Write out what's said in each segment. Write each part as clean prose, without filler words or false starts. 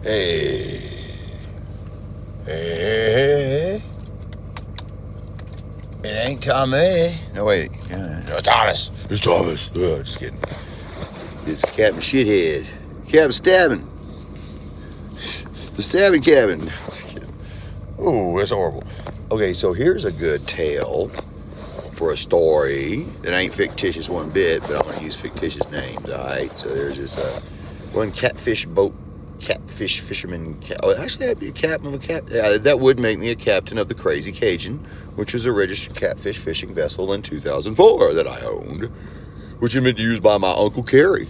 Hey. Hey. It ain't Tommy. No, wait. No, Thomas. It's Thomas. Oh, just kidding. It's Captain Shithead. Captain Stabbing. The Stabbing Cabin. Just kidding. Oh, that's horrible. Okay, so here's a good tale for a story that ain't fictitious one bit, but I'm going to use fictitious names, all right? So there's this one catfish fisherman. Actually, I'd be a captain of a that would make me a captain of the Crazy Cajun, which was a registered catfish fishing vessel in 2004 that I owned, which had been used by my Uncle Kerry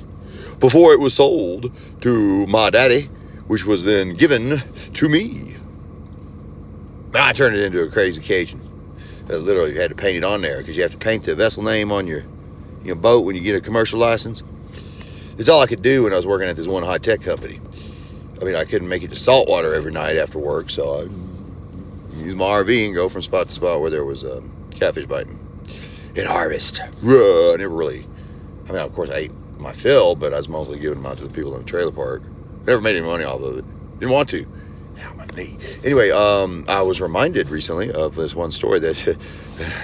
before it was sold to my daddy, which was then given to me. I turned it into a Crazy Cajun. Literally had to paint it on there because you have to paint the vessel name on your boat when you get a commercial license. It's all I could do when I was working at this one high-tech company. I mean, I couldn't make it to saltwater every night after work, so I used my RV and go from spot to spot where there was catfish biting and harvest. I never really, of course, I ate my fill, but I was mostly giving them out to the people in the trailer park. Never made any money off of it. Didn't want to. Anyway, I was reminded recently of this one story that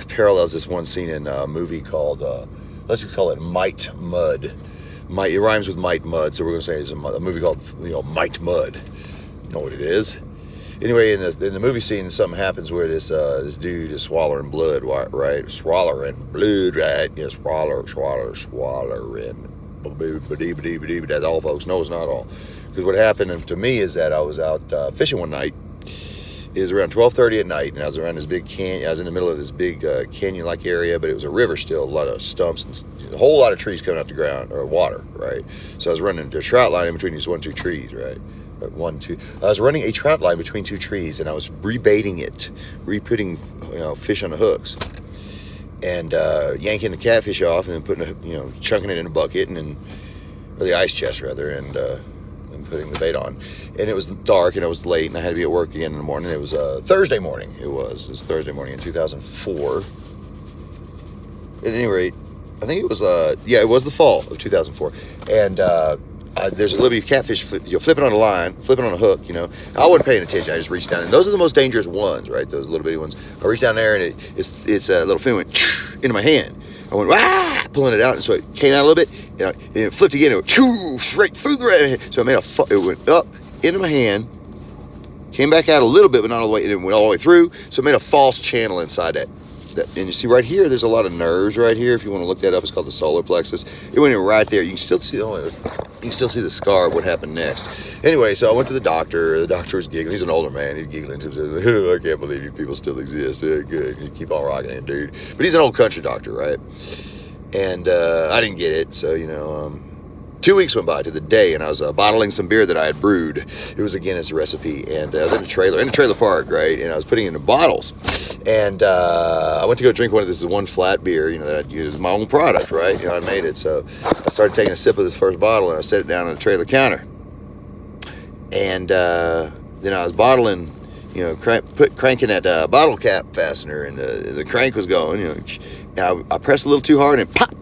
parallels this one scene in a movie called, let's just call it Might Mud. It rhymes with Might Mud, so we're going to say it's a movie called, Might Mud. You know what it is? Anyway, in the movie scene, something happens where this dude is swallowing blood, right? Swallowing blood, right? Yeah, swallowing. That's all, folks. No, it's not all. Because what happened to me is that I was out fishing one night. It was around 12:30 at night, and I was around this big canyon. I was in the middle of this big canyon-like area, but it was a river still, a lot of stumps and a whole lot of trees coming out the ground, or water, right? So I was running a trout line in between these 2 trees, right? I was running a trout line between 2 trees, and I was rebaiting it, re-putting fish on the hooks, and yanking the catfish off, and then putting chunking it in a bucket, or the ice chest rather, and putting the bait on. And it was dark and it was late and I had to be at work again in the morning. It was Thursday morning. It was Thursday morning in 2004. At any rate, I think it was it was the fall of 2004. And there's a little bit of catfish flipping on a line, flipping on a hook, I wasn't paying attention. I just reached down, and those are the most dangerous ones, right? Those little bitty ones. I reached down there and it's a little fin went into my hand. I went, pulling it out, and so it came out a little bit, and it flipped again, it went straight through the red. So it went up into my hand, came back out a little bit, but not all the way, and it went all the way through, so it made a false channel inside that. And you see right here, there's a lot of nerves right here. If you want to look that up, it's called the solar plexus. It went in right there. You can still see the scar of what happened next. Anyway, so I went to the doctor. The doctor was giggling. He's an older man. He's giggling. I can't believe you people still exist. Yeah, good. You keep on rocking it, dude. But he's an old country doctor, right? And I didn't get it. So 2 weeks went by to the day, and I was bottling some beer that I had brewed. It was a Guinness recipe, and I was in a trailer park, right? And I was putting it in bottles. And I went to go drink one flat beer, that I'd use, my own product, right? I made it. So I started taking a sip of this first bottle, and I set it down on the trailer counter. And then I was bottling, cranking that bottle cap fastener, and the crank was going, and I pressed a little too hard, and pop!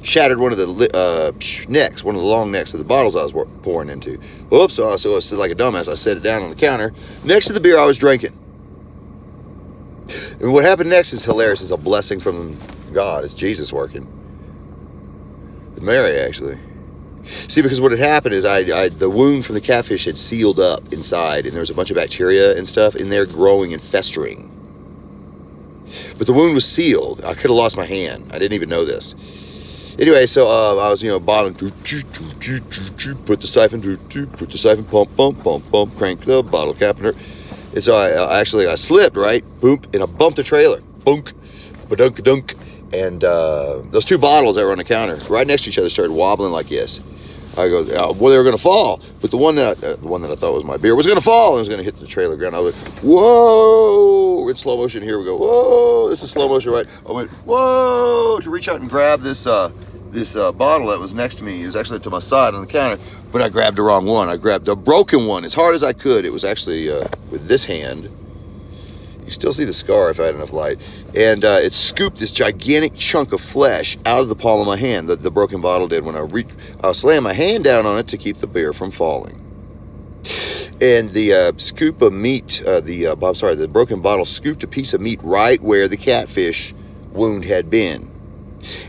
Shattered one of the one of the long necks of the bottles I was pouring into. Whoops, so I was like a dumbass. I set it down on the counter next to the beer I was drinking. And what happened next is hilarious. It's a blessing from God. It's Jesus working. Mary, actually. See, because what had happened is the wound from the catfish had sealed up inside, and there was a bunch of bacteria and stuff in there growing and festering. But the wound was sealed. I could have lost my hand. I didn't even know this. Anyway, so I was, bottling, put the siphon, pump, crank the bottle cap in her. And so I slipped, right? Boom, and I bumped the trailer. Boonk, badunk-dunk. And those 2 bottles that were on the counter, right next to each other, started wobbling like this. I go, well, they were going to fall. But the one that I thought was my beer was going to fall and was going to hit the trailer ground. I went, whoa! We're in slow motion here. We go, whoa! This is slow motion, right? I went, whoa! To reach out and grab this bottle that was next to me. It was actually to my side on the counter, but I grabbed the wrong one. I grabbed the broken one as hard as I could. It was actually with this hand. You still see the scar if I had enough light. And it scooped this gigantic chunk of flesh out of the palm of my hand. The broken bottle did. When I slammed my hand down on it to keep the beer from falling. And the scoop of meat, the broken bottle scooped a piece of meat right where the catfish wound had been,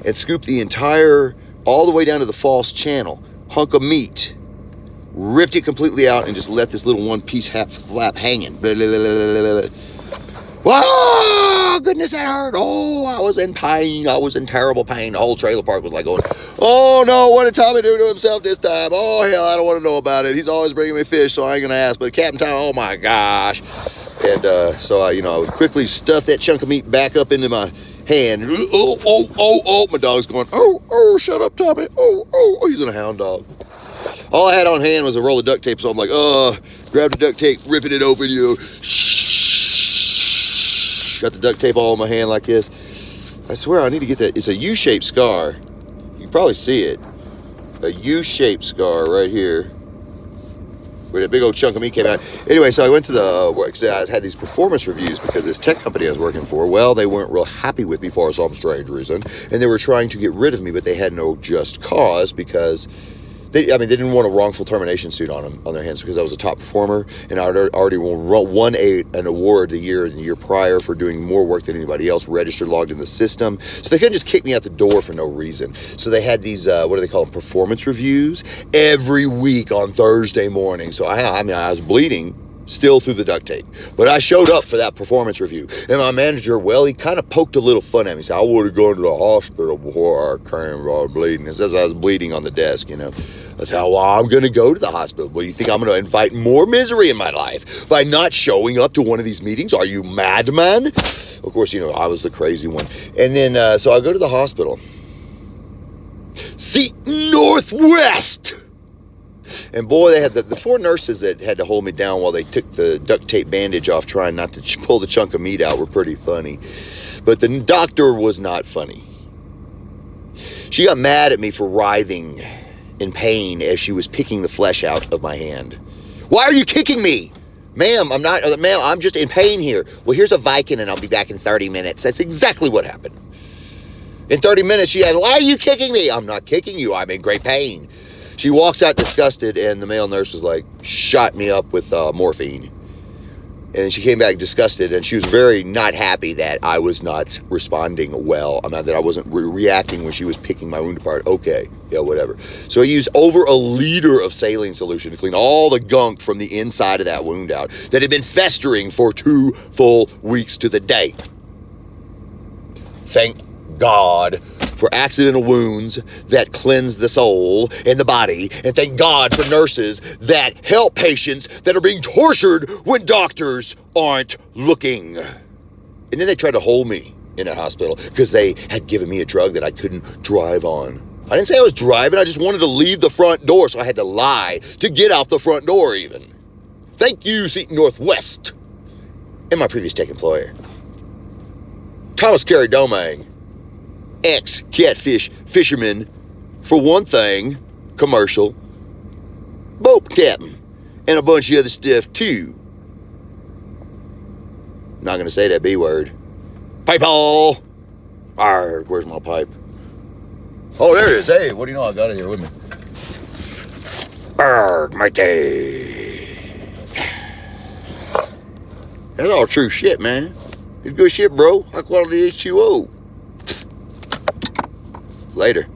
and scooped the entire, all the way down to the false channel, hunk of meat, ripped it completely out, and just left this little one piece flap hanging. Blah, blah, blah, blah, blah. Whoa, goodness, that hurt. Oh, I was in pain. I was in terrible pain. The whole trailer park was like going, oh no, what did Tommy do to himself this time? Oh hell, I don't want to know about it. He's always bringing me fish, so I ain't gonna ask. But Captain Tommy, oh my gosh. And so I would quickly stuff that chunk of meat back up into my hand. Oh, my dog's going, oh, shut up, Tommy. Oh, he's a hound dog. All I had on hand was a roll of duct tape, so I'm like, grab the duct tape, ripping it open, got the duct tape all in my hand like this. I swear I need to get that. It's a U-shaped scar. You can probably see it. A U-shaped scar right here, where that big old chunk of meat came out. Anyway, so I went to the work. I had these performance reviews because this tech company I was working for, well, they weren't real happy with me for some strange reason, and they were trying to get rid of me, but they had no just cause because they didn't want a wrongful termination suit on their hands because I was a top performer, and I already won an award the year prior for doing more work than anybody else, registered, logged in the system. So they couldn't just kick me out the door for no reason. So they had these, what do they call them, performance reviews every week on Thursday morning. So I was bleeding still through the duct tape, but I showed up for that performance review, and my manager, well, he kind of poked a little fun at me. He said, I would have gone to the hospital before I came bleeding. It says I was bleeding on the desk, I said, well, I'm going to go to the hospital. Well, you think I'm going to invite more misery in my life by not showing up to one of these meetings? Are you madman? Of course, I was the crazy one. And then, so I go to the hospital. Seton Northwest. And boy, they had the four nurses that had to hold me down while they took the duct tape bandage off, trying not to pull the chunk of meat out, were pretty funny. But the doctor was not funny. She got mad at me for writhing in pain as she was picking the flesh out of my hand. Why are you kicking me? Ma'am, I'm just in pain here. Well, here's a Viking and I'll be back in 30 minutes. That's exactly what happened. In 30 minutes, she had, why are you kicking me? I'm not kicking you. I'm in great pain. She walks out disgusted, and the male nurse was like, shot me up with morphine. And she came back disgusted, and she was very not happy that I was not responding well. That I wasn't reacting when she was picking my wound apart. Okay, yeah, whatever. So I used over a liter of saline solution to clean all the gunk from the inside of that wound out that had been festering for 2 full weeks to the day. Thank God for accidental wounds that cleanse the soul and the body, and thank God for nurses that help patients that are being tortured when doctors aren't looking. And then they tried to hold me in a hospital because they had given me a drug that I couldn't drive on. I didn't say I was driving, I just wanted to leave the front door, so I had to lie to get out the front door even. Thank you, Seton Northwest, and my previous tech employer. Thomas Carey Domingue, ex-catfish fisherman, for one thing, commercial, boat captain, and a bunch of other stuff too. Not gonna say that B word. Pipe hole! Arrgh, where's my pipe? Oh, there it is. Hey, what do you know? I got it here with me. Arrgh, matey. That's all true shit, man. It's good shit, bro. High quality H2O. Later.